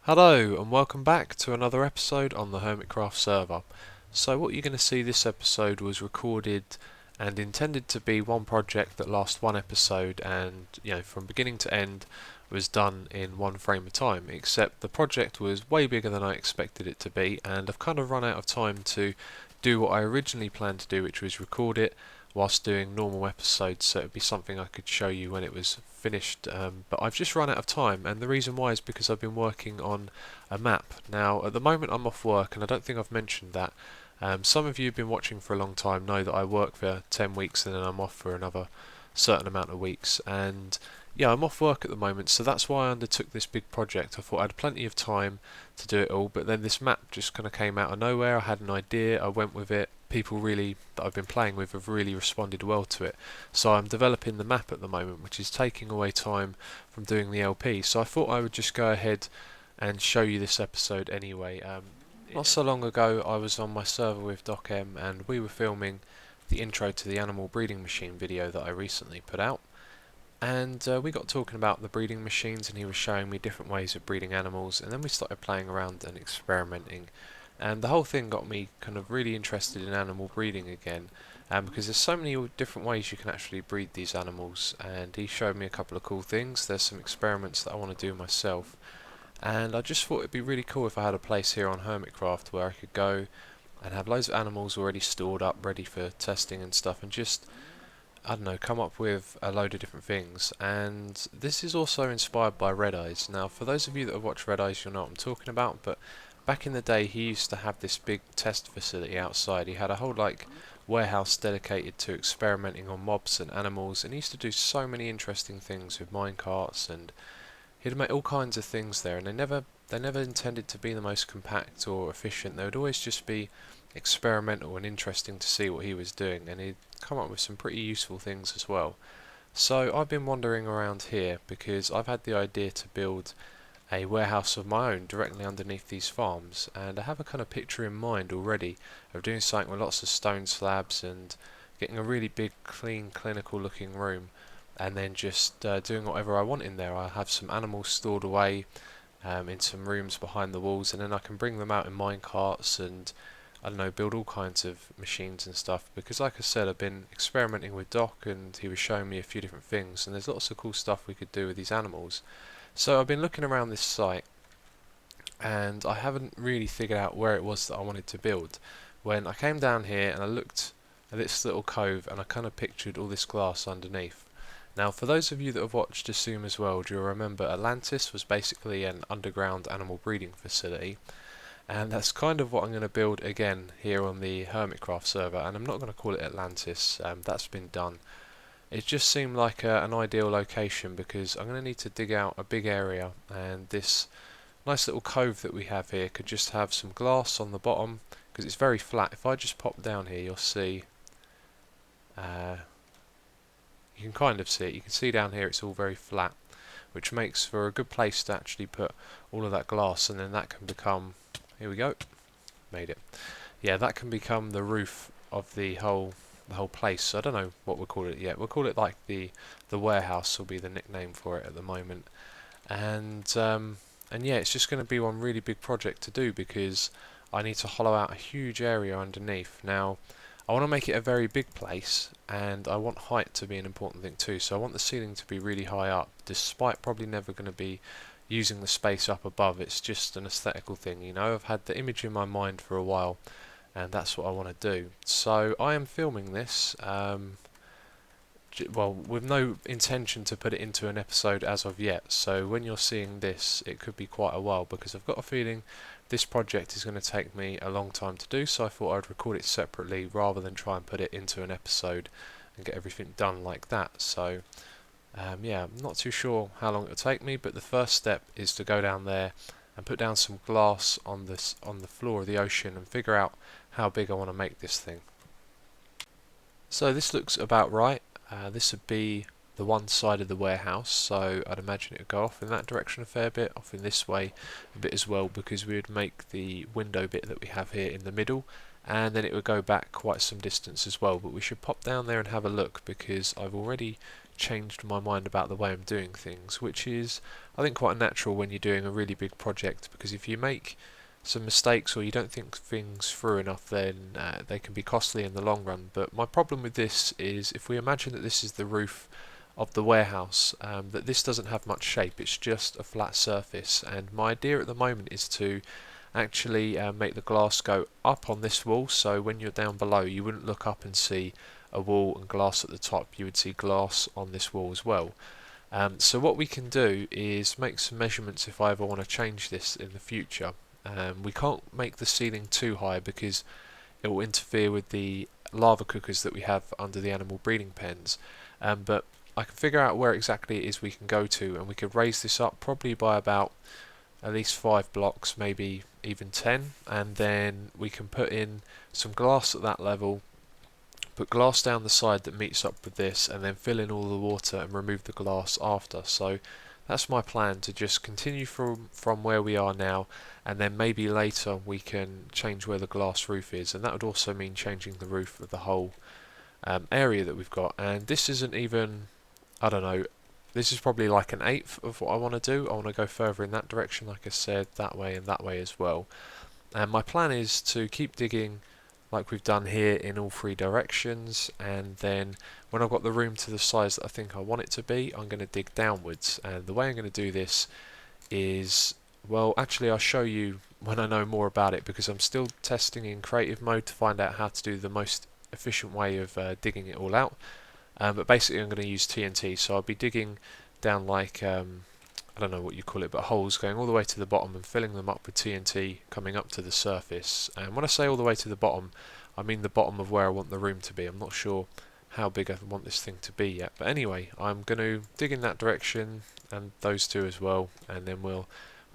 Hello and welcome back to another episode on the Hermitcraft server. So what you're going to see this episode was recorded and intended to be one project that lasts one episode and from beginning to end was done in one frame of time, except the project was way bigger than I expected it to be, and I've kind of run out of time to do what I originally planned to do, which was record it whilst doing normal episodes, so it'd be something I could show you when it was finished, but I've just run out of time, and the reason why is because I've been working on a map. Now at the moment I'm off work, and I don't think I've mentioned that. Some of you who've been watching for a long time know that I work for 10 weeks and then I'm off for another certain amount of weeks, and yeah, I'm off work at the moment, so that's why I undertook this big project. I thought I had plenty of time to do it all, but then this map just kind of came out of nowhere. I had an idea, I went with it. People really that I've been playing with have really responded well to it. So I'm developing the map at the moment, which is taking away time from doing the LP. So I thought I would just go ahead and show you this episode anyway. Not so long ago I was on my server with DocM and we were filming the intro to the animal breeding machine video that I recently put out. And we got talking about the breeding machines, and he was showing me different ways of breeding animals, and then we started playing around and experimenting, and the whole thing got me kind of really interested in animal breeding again, because there's so many different ways you can actually breed these animals, and he showed me a couple of cool things. There's some experiments that I want to do myself, and I just thought it'd be really cool if I had a place here on Hermitcraft where I could go and have loads of animals already stored up ready for testing and stuff, and just I don't know, come up with a load of different things. And this is also inspired by Red Eyes. Now, for those of you that have watched Red Eyes, you'll know what I'm talking about, but back in the day he used to have this big test facility outside. He had a whole warehouse dedicated to experimenting on mobs and animals, and he used to do so many interesting things with minecarts, and he'd make all kinds of things there, and they never intended to be the most compact or efficient. They would always just be experimental and interesting to see what he was doing, and he'd come up with some pretty useful things as well. So I've been wandering around here because I've had the idea to build a warehouse of my own directly underneath these farms, and I have a kind of picture in mind already of doing something with lots of stone slabs and getting a really big, clean, clinical looking room, and then just doing whatever I want in there. I have some animals stored away in some rooms behind the walls, and then I can bring them out in mine carts and I don't know, build all kinds of machines and stuff, because like I said, I've been experimenting with Doc and he was showing me a few different things, and there's lots of cool stuff we could do with these animals. So I've been looking around this site and I haven't really figured out where it was that I wanted to build. When I came down here and I looked at this little cove, and I kind of pictured all this glass underneath. Now, for those of you that have watched xisumavoid, you'll remember Atlantis was basically an underground animal breeding facility, and that's kind of what I'm going to build again here on the Hermitcraft server, and I'm not going to call it Atlantis, that's been done. It just seemed like an ideal location because I'm going to need to dig out a big area, and this nice little cove that we have here could just have some glass on the bottom because it's very flat. If I just pop down here, you'll see, you can kind of see it, you can see down here it's all very flat, which makes for a good place to actually put all of that glass, and then that can become, here we go, made it. Yeah, that can become the roof of the whole place. So I don't know what we'll call it yet. We'll call it like the warehouse will be the nickname for it at the moment. And yeah, it's just going to be one really big project to do because I need to hollow out a huge area underneath. Now, I want to make it a very big place, and I want height to be an important thing too. So I want the ceiling to be really high up, despite probably never going to be using the space up above. It's just an aesthetical thing, you know. I've had the image in my mind for a while, and that's what I want to do. So I am filming this, well, with no intention to put it into an episode as of yet. So when you're seeing this, it could be quite a while because I've got a feeling this project is going to take me a long time to do. So I thought I'd record it separately rather than try and put it into an episode and get everything done like that. So yeah, I'm not too sure how long it'll take me, but the first step is to go down there and put down some glass on the floor of the ocean and figure out how big I want to make this thing. So this looks about right. This would be the one side of the warehouse, so I'd imagine it would go off in that direction a fair bit, off in this way a bit as well, because we would make the window bit that we have here in the middle, and then it would go back quite some distance as well. But we should pop down there and have a look, because I've already changed my mind about the way I'm doing things, which is, I think, quite natural when you're doing a really big project, because if you make some mistakes or you don't think things through enough, then they can be costly in the long run. But my problem with this is, if we imagine that this is the roof of the warehouse, that this doesn't have much shape, it's just a flat surface, and my idea at the moment is to actually make the glass go up on this wall, so when you're down below you wouldn't look up and see a wall and glass at the top, you would see glass on this wall as well. So what we can do is make some measurements if I ever want to change this in the future. We can't make the ceiling too high because it will interfere with the lava cookers that we have under the animal breeding pens, but I can figure out where exactly it is we can go to, and we could raise this up probably by about at least 5 blocks, maybe even 10, and then we can put in some glass at that level, put glass down the side that meets up with this, and then fill in all the water and remove the glass after. So that's my plan, to just continue from where we are now, and then maybe later we can change where the glass roof is, and that would also mean changing the roof of the whole area that we've got. And this isn't even, I don't know, this is probably like an eighth of what I want to do. I want to go further in that direction, like I said, that way and that way as well. And my plan is to keep digging like we've done here in all 3 directions, and then when I've got the room to the size that I think I want it to be, I'm going to dig downwards. And the way I'm going to do this is, well, actually I'll show you when I know more about it, because I'm still testing in creative mode to find out how to do the most efficient way of digging it all out. But basically I'm going to use TNT, so I'll be digging down like, I don't know what you call it, but holes going all the way to the bottom and filling them up with TNT coming up to the surface. And when I say all the way to the bottom, I mean the bottom of where I want the room to be. I'm not sure how big I want this thing to be yet, but anyway, I'm going to dig in that direction and those 2 as well, and then we'll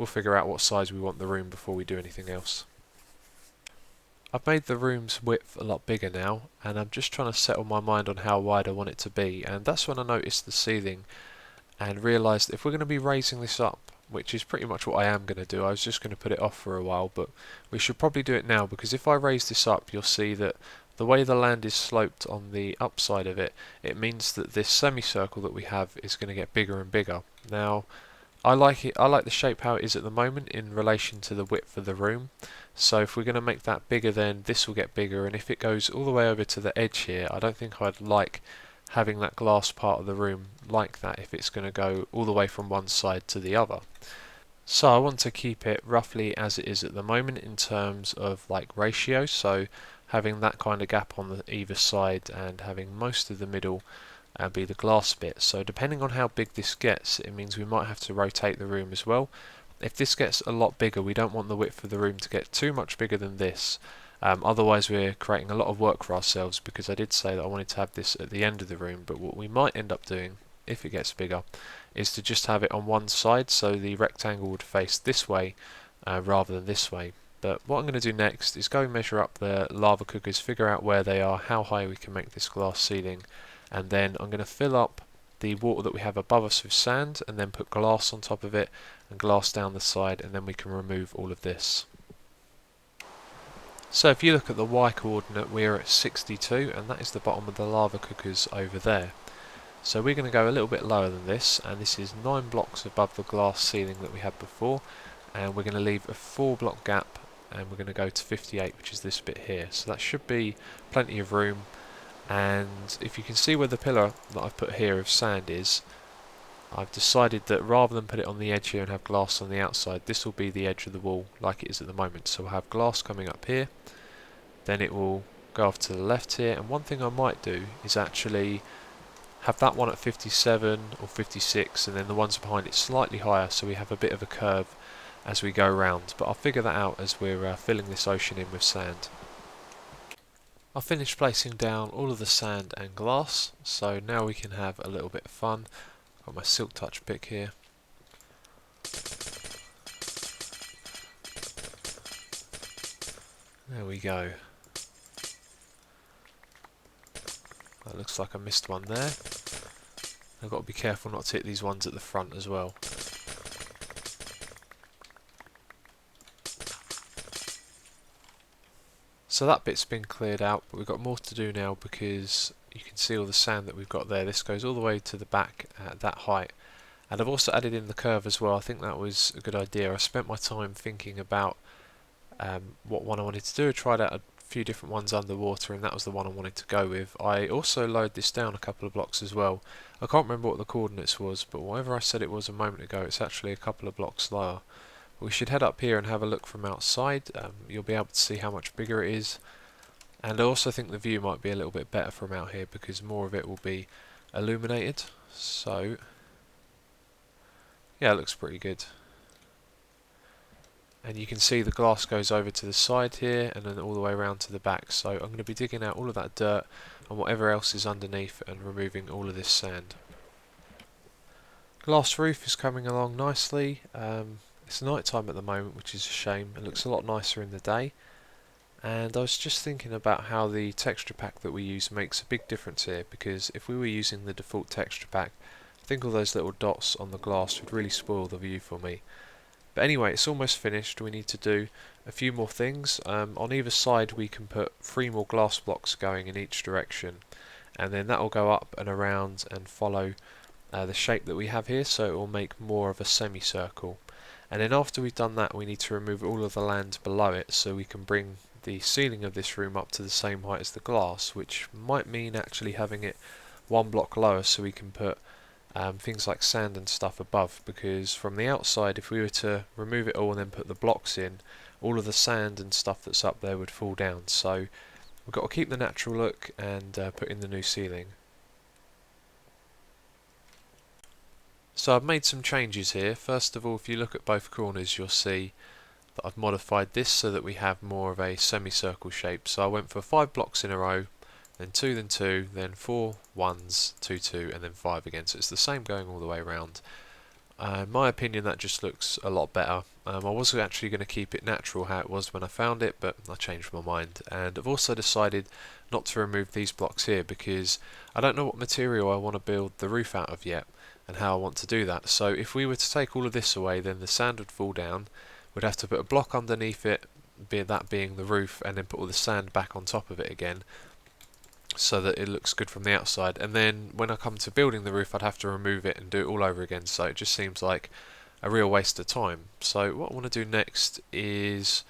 figure out what size we want the room before we do anything else. I've made the room's width a lot bigger now, and I'm just trying to settle my mind on how wide I want it to be, and that's when I noticed the ceiling and realised if we're going to be raising this up, which is pretty much what I am going to do, I was just going to put it off for a while, but we should probably do it now, because if I raise this up, you'll see that the way the land is sloped on the upside of it, it means that this semicircle that we have is going to get bigger and bigger. Now, I like it. I like the shape how it is at the moment in relation to the width of the room. So if we're going to make that bigger, then this will get bigger, and if it goes all the way over to the edge here, I don't think I'd like having that glass part of the room like that if it's going to go all the way from one side to the other. So I want to keep it roughly as it is at the moment in terms of like ratio, so having that kind of gap on the either side and having most of the middle be the glass bit. So depending on how big this gets, it means we might have to rotate the room as well. If this gets a lot bigger, we don't want the width of the room to get too much bigger than this. Otherwise we're creating a lot of work for ourselves, because I did say that I wanted to have this at the end of the room, but what we might end up doing, if it gets bigger, is to just have it on one side, so the rectangle would face this way rather than this way. But what I'm going to do next is go and measure up the lava cookers, figure out where they are, how high we can make this glass ceiling, and then I'm going to fill up the water that we have above us with sand, and then put glass on top of it and glass down the side, and then we can remove all of this. So if you look at the Y coordinate, we're at 62, and that is the bottom of the lava cookers over there. So we're going to go a little bit lower than this, and this is 9 blocks above the glass ceiling that we had before, and we're going to leave a 4 block gap, and we're going to go to 58, which is this bit here. So that should be plenty of room. And if you can see where the pillar that I've put here of sand is, I've decided that rather than put it on the edge here and have glass on the outside, this will be the edge of the wall like it is at the moment. So we'll have glass coming up here, then it will go off to the left here, and one thing I might do is actually have that one at 57 or 56, and then the ones behind it slightly higher, so we have a bit of a curve as we go around. But I'll figure that out as we're filling this ocean in with sand. I've finished placing down all of the sand and glass, so now we can have a little bit of fun. Got my silk touch pick here. There we go. That looks like I missed one there. I've got to be careful not to hit these ones at the front as well. So that bit's been cleared out, but we've got more to do now, because you can see all the sand that we've got there. This goes all the way to the back at that height. And I've also added in the curve as well. I think that was a good idea. I spent my time thinking about what one I wanted to do. I tried out a few different ones underwater, and that was the one I wanted to go with. I also lowered this down a couple of blocks as well. I can't remember what the coordinates was, but whatever I said it was a moment ago, it's actually a couple of blocks lower. We should head up here and have a look from outside. You'll be able to see how much bigger it is, and I also think the view might be a little bit better from out here because more of it will be illuminated. So yeah, it looks pretty good. And you can see the glass goes over to the side here and then all the way around to the back. So I'm going to be digging out all of that dirt and whatever else is underneath and removing all of this sand. Glass roof is coming along nicely. It's night time at the moment, which is a shame. It looks a lot nicer in the day. And I was just thinking about how the texture pack that we use makes a big difference here, because if we were using the default texture pack, I think all those little dots on the glass would really spoil the view for me. But anyway, it's almost finished. We need to do a few more things. On either side we can put 3 more glass blocks going in each direction, and then that will go up and around and follow the shape that we have here, so it will make more of a semicircle. And then after we've done that, we need to remove all of the land below it so we can bring the ceiling of this room up to the same height as the glass, which might mean actually having it 1 block lower so we can put things like sand and stuff above, because from the outside if we were to remove it all and then put the blocks in, all of the sand and stuff that's up there would fall down. So we've got to keep the natural look and put in the new ceiling. So I've made some changes here. First of all, if you look at both corners, you'll see that I've modified this so that we have more of a semicircle shape. So I went for 5 blocks in a row, then 2, then 2, then 4 ones, 2, 2, and then 5 again. So it's the same going all the way around. In my opinion, that just looks a lot better. I was actually going to keep it natural how it was when I found it, but I changed my mind. And I've also decided not to remove these blocks here because I don't know what material I want to build the roof out of yet and how I want to do that. So if we were to take all of this away, then the sand would fall down. We'd have to put a block underneath it, that being the roof, and then put all the sand back on top of it again, so that it looks good from the outside. And then when I come to building the roof, I'd have to remove it and do it all over again, so it just seems like a real waste of time. So what I want to do next is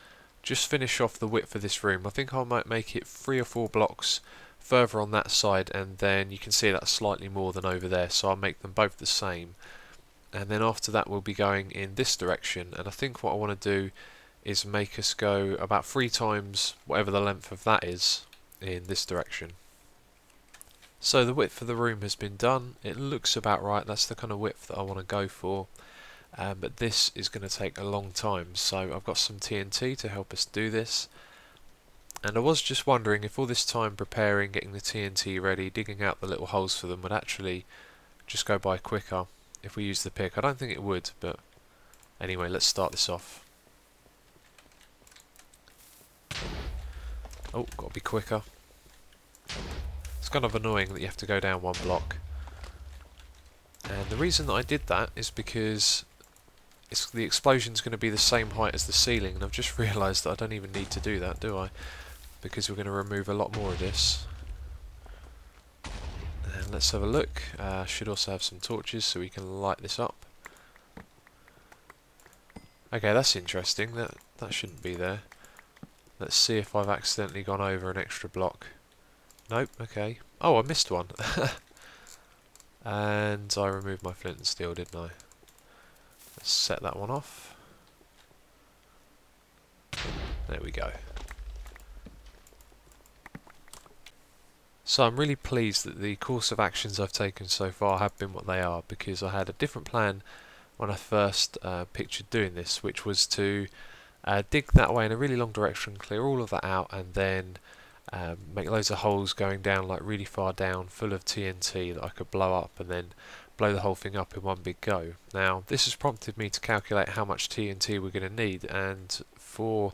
just finish off the width of this room. I think I might make it 3 or 4 blocks further on that side, and then you can see that's slightly more than over there, so I'll make them both the same. And then after that we'll be going in this direction, and I think what I want to do is make us go about 3 times whatever the length of that is in this direction. So the width of the room has been done. It looks about right. That's the kind of width that I want to go for, but this is going to take a long time, so I've got some TNT to help us do this. And I was just wondering if all this time preparing, getting the TNT ready, digging out the little holes for them would actually just go by quicker if we use the pick. I don't think it would, but anyway, let's start this off. Oh, got to be quicker. It's kind of annoying that you have to go down 1 block. And the reason that I did that is because the explosion's going to be the same height as the ceiling, and I've just realised that I don't even need to do that, do I? Because we're going to remove a lot more of this. And let's have a look. Should also have some torches so we can light this up. Okay, that's interesting. That shouldn't be there. Let's see if I've accidentally gone over an extra block. Nope, okay. Oh, I missed one. And I removed my flint and steel, didn't I? Let's set that one off. There we go. So I'm really pleased that the course of actions I've taken so far have been what they are, because I had a different plan when I first pictured doing this, which was to dig that way in a really long direction, clear all of that out, and then make loads of holes going down like really far down, full of TNT that I could blow up and then blow the whole thing up in one big go. Now this has prompted me to calculate how much TNT we're going to need, and for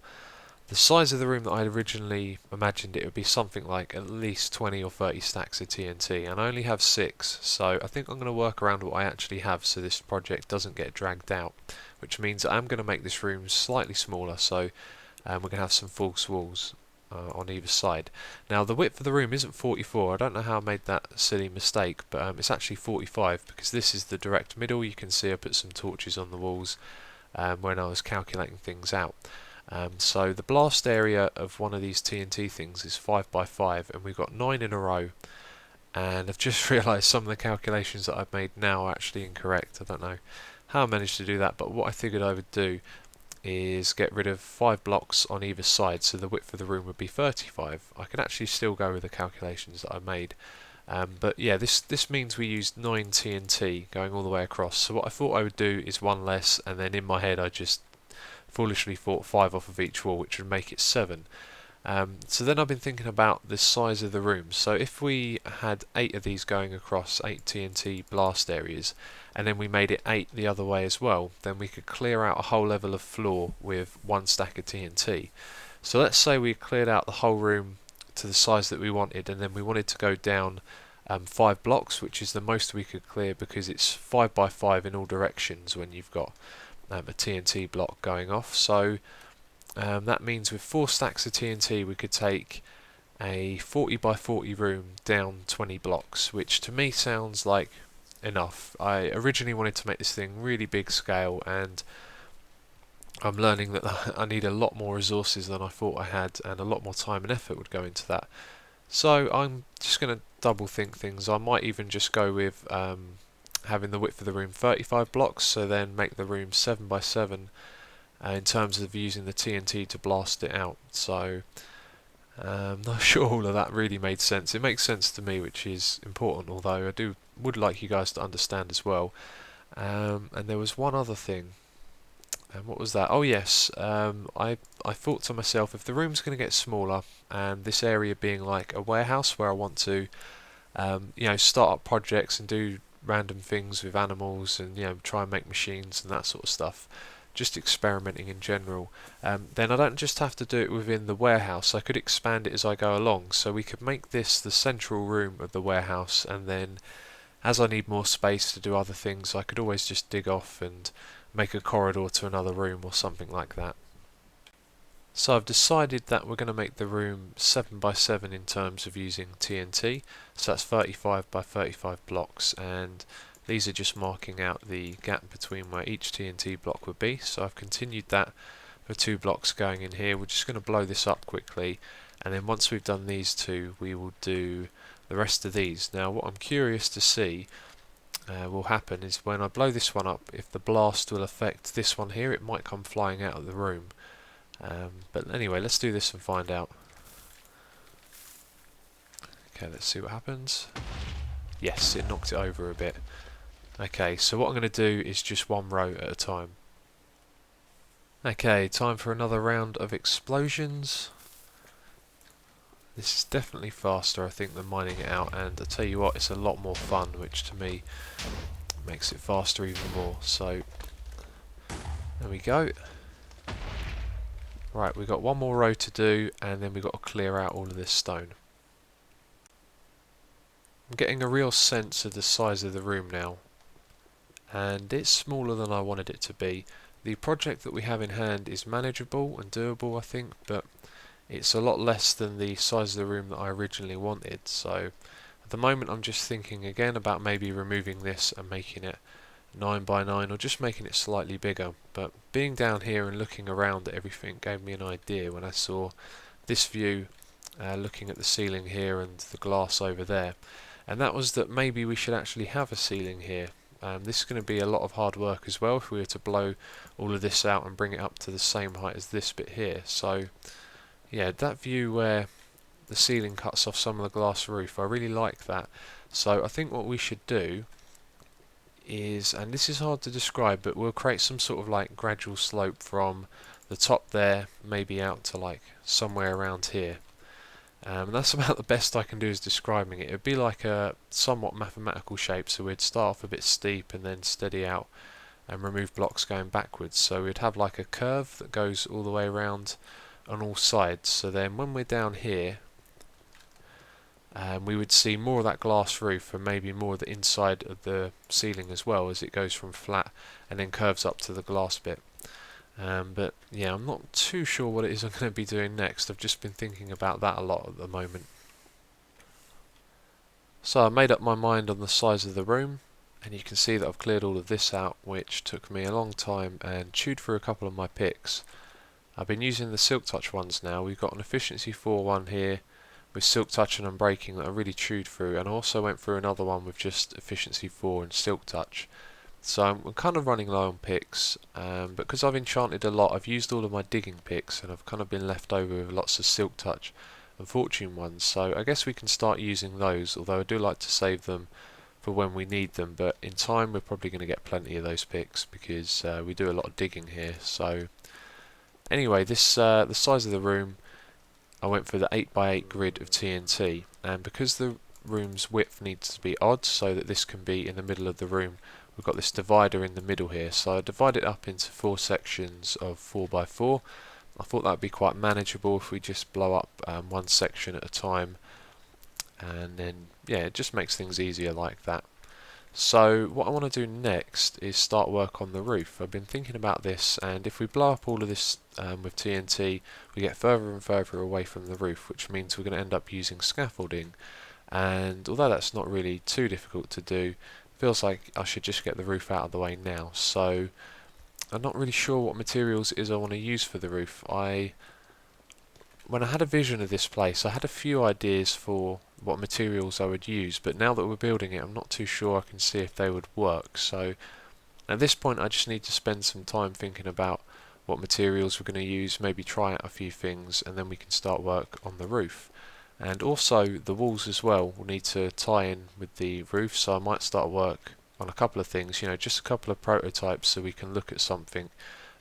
the size of the room that I originally imagined, it would be something like at least 20 or 30 stacks of TNT, and I only have 6, so I think I'm going to work around what I actually have so this project doesn't get dragged out, which means I'm going to make this room slightly smaller, so we're going to have some false walls. on either side. Now the width of the room isn't 44. I don't know how I made that silly mistake, but it's actually 45 because this is the direct middle. You can see I put some torches on the walls when I was calculating things out. So the blast area of one of these TNT things is 5 by 5, and we've got 9 in a row. And I've just realised some of the calculations that I've made now are actually incorrect. I don't know how I managed to do that, but what I figured I would do is get rid of 5 blocks on either side, so the width of the room would be 35. I can actually still go with the calculations that I made. But yeah, this means we used 9 TNT going all the way across. So what I thought I would do is one less, and then in my head I just foolishly thought 5 off of each wall, which would make it 7. So then I've been thinking about the size of the room. So if we had 8 of these going across, 8 TNT blast areas, and then we made it 8 the other way as well, then we could clear out a whole level of floor with 1 stack of TNT. So let's say we cleared out the whole room to the size that we wanted, and then we wanted to go down 5 blocks, which is the most we could clear because it's 5 by 5 in all directions when you've got a TNT block going off. So that means with 4 stacks of TNT we could take a 40 by 40 room down 20 blocks, which to me sounds like enough. I originally wanted to make this thing really big scale, and I'm learning that I need a lot more resources than I thought I had, and a lot more time and effort would go into that. So I'm just going to double think things. I might even just go with having the width of the room 35 blocks, so then make the room 7 by 7 in terms of using the TNT to blast it out. So I'm not sure all of that really made sense. It makes sense to me, which is important, although I would like you guys to understand as well. And there was one other thing. And what was that? Oh yes, I thought to myself, if the room's going to get smaller, and this area being like a warehouse where I want to start up projects and do random things with animals, and try and make machines and that sort of stuff, just experimenting in general, then I don't just have to do it within the warehouse. I could expand it as I go along, so we could make this the central room of the warehouse, and then as I need more space to do other things, I could always just dig off and make a corridor to another room or something like that. So I've decided that we're going to make the room 7 by 7 in terms of using TNT, so that's 35 by 35 blocks, and these are just marking out the gap between where each TNT block would be. So I've continued that for 2 blocks going in here. We're just going to blow this up quickly, and then once we've done these 2 we will do the rest of these. Now what I'm curious to see will happen is when I blow this one up, if the blast will affect this one here, it might come flying out of the room. But anyway, let's do this and find out. Okay, let's see what happens. Yes, it knocked it over a bit. Okay, so what I'm going to do is just 1 row at a time. Okay, time for another round of explosions. This is definitely faster, I think, than mining it out, and I tell you what, it's a lot more fun, which to me makes it faster even more. So there we go. Right, we've got 1 more row to do, and then we've got to clear out all of this stone. I'm getting a real sense of the size of the room now, and it's smaller than I wanted it to be. The project that we have in hand is manageable and doable, I think, but it's a lot less than the size of the room that I originally wanted. So at the moment I'm just thinking again about maybe removing this and making it 9 by 9, or just making it slightly bigger. But being down here and looking around at everything gave me an idea when I saw this view, looking at the ceiling here and the glass over there, and that was that maybe we should actually have a ceiling here. This is going to be a lot of hard work as well if we were to blow all of this out and bring it up to the same height as this bit here. So yeah, that view where the ceiling cuts off some of the glass roof, I really like that. So I think what we should do is, and this is hard to describe, but we'll create some sort of like gradual slope from the top there maybe out to like somewhere around here. And that's about the best I can do is describing it. It would be like a somewhat mathematical shape, so we'd start off a bit steep and then steady out and remove blocks going backwards. So we'd have like a curve that goes all the way around on all sides. So then when we're down here, we would see more of that glass roof and maybe more of the inside of the ceiling as well, as it goes from flat and then curves up to the glass bit. But yeah, I'm not too sure what it is I'm going to be doing next. I've just been thinking about that a lot at the moment. So I made up my mind on the size of the room, and you can see that I've cleared all of this out, which took me a long time and chewed through a couple of my picks. I've been using the Silk Touch ones now. We've got an Efficiency 4 one here with Silk Touch and Unbreaking that I really chewed through, and I also went through another one with just Efficiency 4 and Silk Touch. So I'm kind of running low on picks, but because I've enchanted a lot, I've used all of my digging picks, and I've kind of been left over with lots of Silk Touch and Fortune ones. So I guess we can start using those, although I do like to save them for when we need them. But in time, we're probably going to get plenty of those picks because we do a lot of digging here. So anyway, this the size of the room, I went for the 8x8 grid of TNT, and because the room's width needs to be odd so that this can be in the middle of the room, we've got this divider in the middle here. So I divide it up into 4 sections of 4x4. I thought that would be quite manageable if we just blow up one section at a time, and then yeah, it just makes things easier like that. So what I want to do next is start work on the roof. I've been thinking about this, and if we blow up all of this with TNT, we get further and further away from the roof, which means we're going to end up using scaffolding. And although that's not really too difficult to do, feels like I should just get the roof out of the way now. So I'm not really sure what materials it is I want to use for the roof. When I had a vision of this place, I had a few ideas for what materials I would use, but now that we're building it, I'm not too sure I can see if they would work. So at this point, I just need to spend some time thinking about what materials we're going to use, maybe try out a few things, and then we can start work on the roof. And also the walls as well will need to tie in with the roof, so I might start work on a couple of things, just a couple of prototypes so we can look at something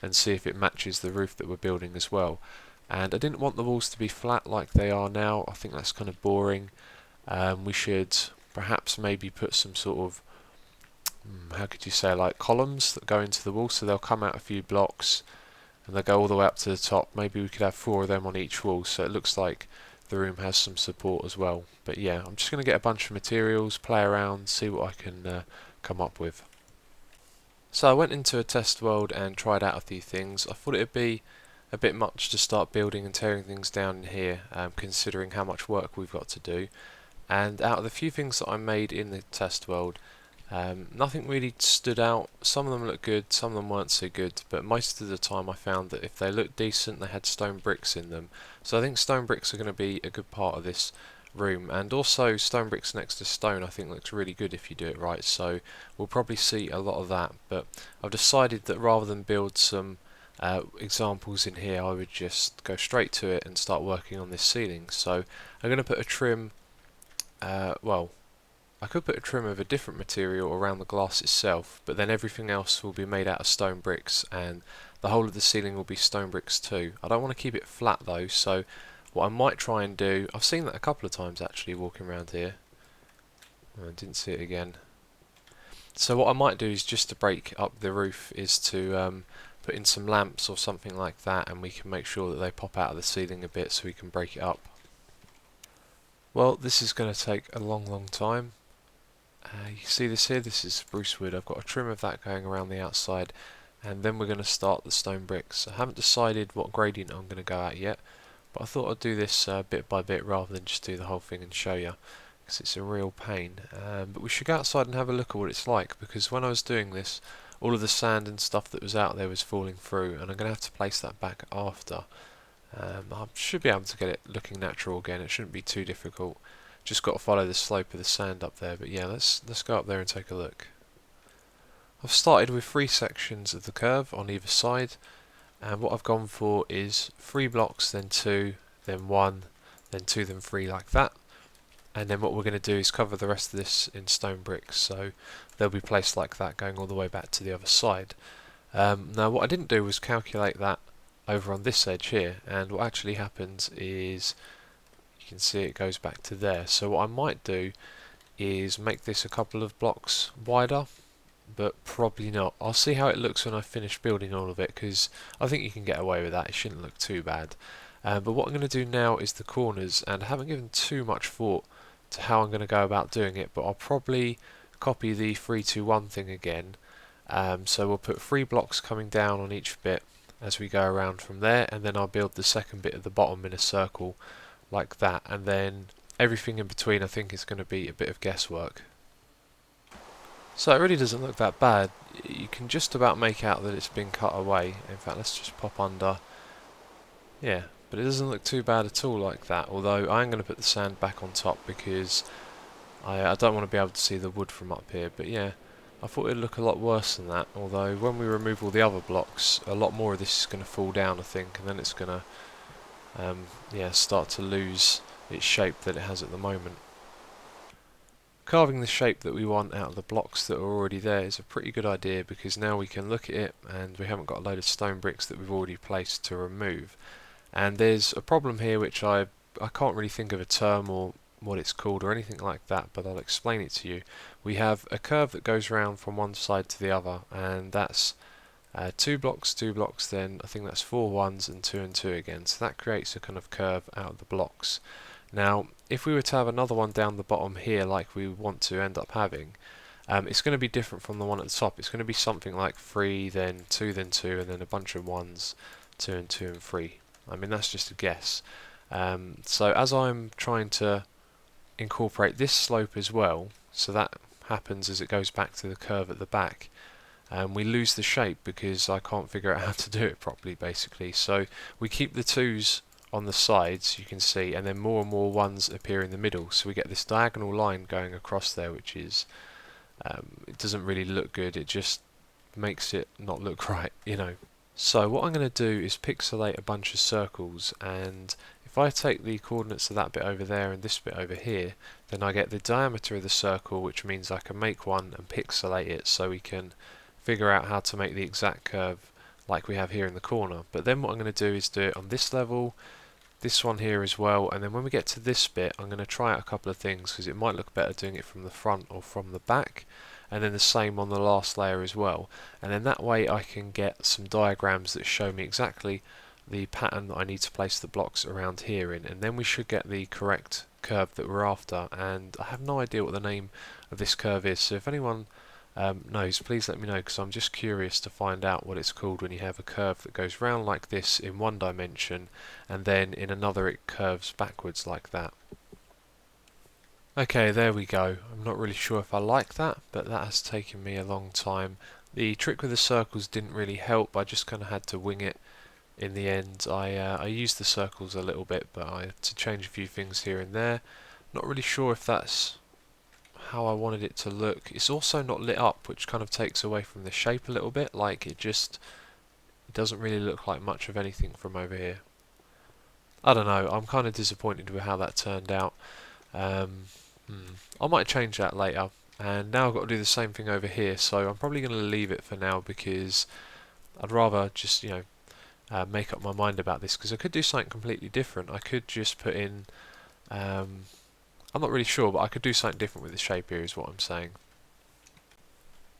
and see if it matches the roof that we're building as well. And I didn't want the walls to be flat like they are now. I think that's kind of boring. We should perhaps maybe put some sort of, how could you say, like columns that go into the wall, so they'll come out a few blocks and they'll go all the way up to the top. Maybe we could have 4 of them on each wall, so it looks like the room has some support as well. But yeah, I'm just going to get a bunch of materials, play around, see what I can come up with. So I went into a test world and tried out a few things. I thought it would be a bit much to start building and tearing things down in here, considering how much work we've got to do. And out of the few things that I made in the test world, nothing really stood out. Some of them looked good, some of them weren't so good, but most of the time I found that if they looked decent, they had stone bricks in them. So I think stone bricks are going to be a good part of this room, and also stone bricks next to stone I think looks really good if you do it right, so we'll probably see a lot of that. But I've decided that rather than build some examples in here, I would just go straight to it and start working on this ceiling. So I'm going to put a trim, well, I could put a trim of a different material around the glass itself, but then everything else will be made out of stone bricks, and the whole of the ceiling will be stone bricks too. I don't want to keep it flat though, so what I might try and do, I've seen that a couple of times actually walking around here. I didn't see it again. So what I might do is, just to break up the roof, is to put in some lamps or something like that, and we can make sure that they pop out of the ceiling a bit so we can break it up. Well, this is going to take a long time. You can see this here, this is spruce wood. I've got a trim of that going around the outside, and then we're going to start the stone bricks. I haven't decided what gradient I'm going to go at yet, but I thought I'd do this bit by bit rather than just do the whole thing and show you, because it's a real pain. But we should go outside and have a look at what it's like, because when I was doing this, all of the sand and stuff that was out there was falling through, and I'm going to have to place that back after. I should be able to get it looking natural again. It shouldn't be too difficult. Just got to follow the slope of the sand up there. But yeah, let's go up there and take a look. I've started with 3 sections of the curve on either side, and what I've gone for is 3 blocks, then 2, then 1, then 2, then 3, like that. And then what we're going to do is cover the rest of this in stone bricks, so they'll be placed like that going all the way back to the other side. Now what I didn't do was calculate that over on this edge here, and what actually happens is, you can see it goes back to there. So what I might do is make this a couple of blocks wider, but probably not. I'll see how it looks when I finish building all of it, because I think you can get away with that. It shouldn't look too bad. But what I'm going to do now is the corners, and I haven't given too much thought to how I'm going to go about doing it, but I'll probably copy the 3, 2, 1 thing again. So we'll put 3 blocks coming down on each bit, as we go around from there, and then I'll build the second bit at the bottom in a circle like that, and then everything in between I think is going to be a bit of guesswork. So it really doesn't look that bad. You can just about make out that it's been cut away. In fact, let's just pop under. Yeah, but it doesn't look too bad at all like that, although I am going to put the sand back on top because I don't want to be able to see the wood from up here. But yeah, I thought it'd look a lot worse than that, although when we remove all the other blocks, a lot more of this is going to fall down, I think, and then it's going to yeah, start to lose its shape that it has at the moment. Carving the shape that we want out of the blocks that are already there is a pretty good idea, because now we can look at it and we haven't got a load of stone bricks that we've already placed to remove. And there's a problem here which I can't really think of a term or what it's called or anything like that, but I'll explain it to you. We have a curve that goes round from one side to the other, and that's 2 blocks, 2 blocks, then I think that's 4 ones and 2 and 2 again, so that creates a kind of curve out of the blocks. Now if we were to have another one down the bottom here like we want to end up having, it's going to be different from the one at the top. It's going to be something like 3, then 2, then 2, and then a bunch of 1s, 2 and 2 and 3. I mean, that's just a guess. So as I'm trying to incorporate this slope as well, so that happens as it goes back to the curve at the back, we lose the shape because I can't figure out how to do it properly, basically. So we keep the 2s on the sides, you can see, and then more and more 1s appear in the middle, so we get this diagonal line going across there, which is it doesn't really look good. It just makes it not look right, you know. So what I'm going to do is pixelate a bunch of circles, and if I take the coordinates of that bit over there and this bit over here, then I get the diameter of the circle, which means I can make one and pixelate it so we can figure out how to make the exact curve like we have here in the corner. But then what I'm going to do is do it on this level, this one here as well, and then when we get to this bit I'm going to try out a couple of things because it might look better doing it from the front or from the back, and then the same on the last layer as well, and then that way I can get some diagrams that show me exactly the pattern that I need to place the blocks around here in, and then we should get the correct curve that we're after. And I have no idea what the name of this curve is, so if anyone knows, please let me know, because I'm just curious to find out what it's called when you have a curve that goes round like this in one dimension and then in another it curves backwards like that. Okay, there we go. I'm not really sure if I like that, but that has taken me a long time. The trick with the circles didn't really help. I just kind of had to wing it in the end. I used the circles a little bit, but I had to change a few things here and there. Not really sure if that's how I wanted it to look. It's also not lit up, which kind of takes away from the shape a little bit. Like it doesn't really look like much of anything from over here. I don't know, I'm kind of disappointed with how that turned out. I might change that later. And now I've got to do the same thing over here, so I'm probably going to leave it for now because I'd rather just, make up my mind about this, because I could do something completely different. I could just put in, I'm not really sure, but I could do something different with the shape here is what I'm saying.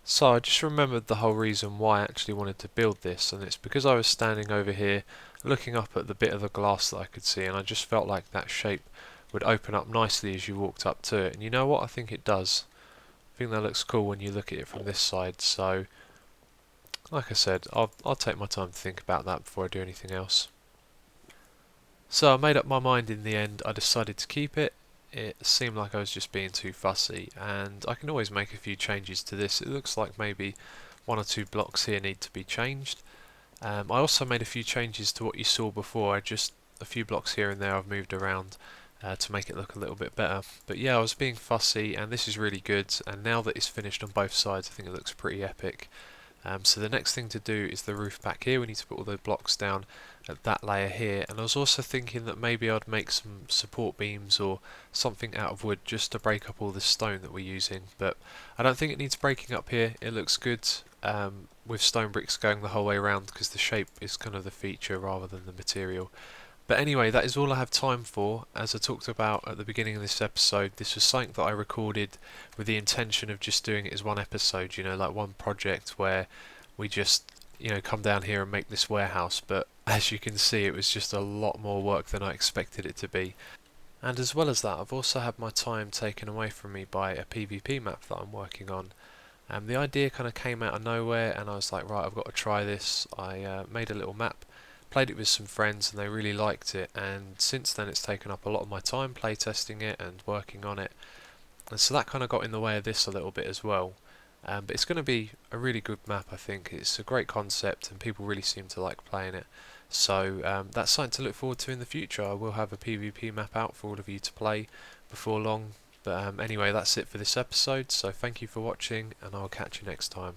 So I just remembered the whole reason why I actually wanted to build this, and it's because I was standing over here looking up at the bit of the glass that I could see, and I just felt like that shape would open up nicely as you walked up to it. And you know what? I think it does. I think that looks cool when you look at it from this side. So like I said, I'll take my time to think about that before I do anything else. So I made up my mind in the end. I decided to keep it. It seemed like I was just being too fussy, and I can always make a few changes to this. It looks like maybe 1 or 2 blocks here need to be changed. I also made a few changes to what you saw before. Just a few blocks here and there I've moved around to make it look a little bit better. But yeah, I was being fussy, and this is really good, and now that it's finished on both sides I think it looks pretty epic. So the next thing to do is the roof back here. We need to put all the blocks down at that layer here, and I was also thinking that maybe I'd make some support beams or something out of wood just to break up all the stone that we're using, but I don't think it needs breaking up here. It looks good with stone bricks going the whole way around, because the shape is kind of the feature rather than the material. But anyway, that is all I have time for. As I talked about at the beginning of this episode, this was something that I recorded with the intention of just doing it as one episode, like one project where we just, come down here and make this warehouse. But as you can see, it was just a lot more work than I expected it to be. And as well as that, I've also had my time taken away from me by a PvP map that I'm working on. The idea kind of came out of nowhere, and I was like, right, I've got to try this. I made a little map, played it with some friends, and they really liked it. And since then, it's taken up a lot of my time playtesting it and working on it. And so that kind of got in the way of this a little bit as well. But it's going to be a really good map, I think. It's a great concept, and people really seem to like playing it. So that's something to look forward to in the future. I will have a PvP map out for all of you to play before long. But anyway, that's it for this episode, so thank you for watching, and I'll catch you next time.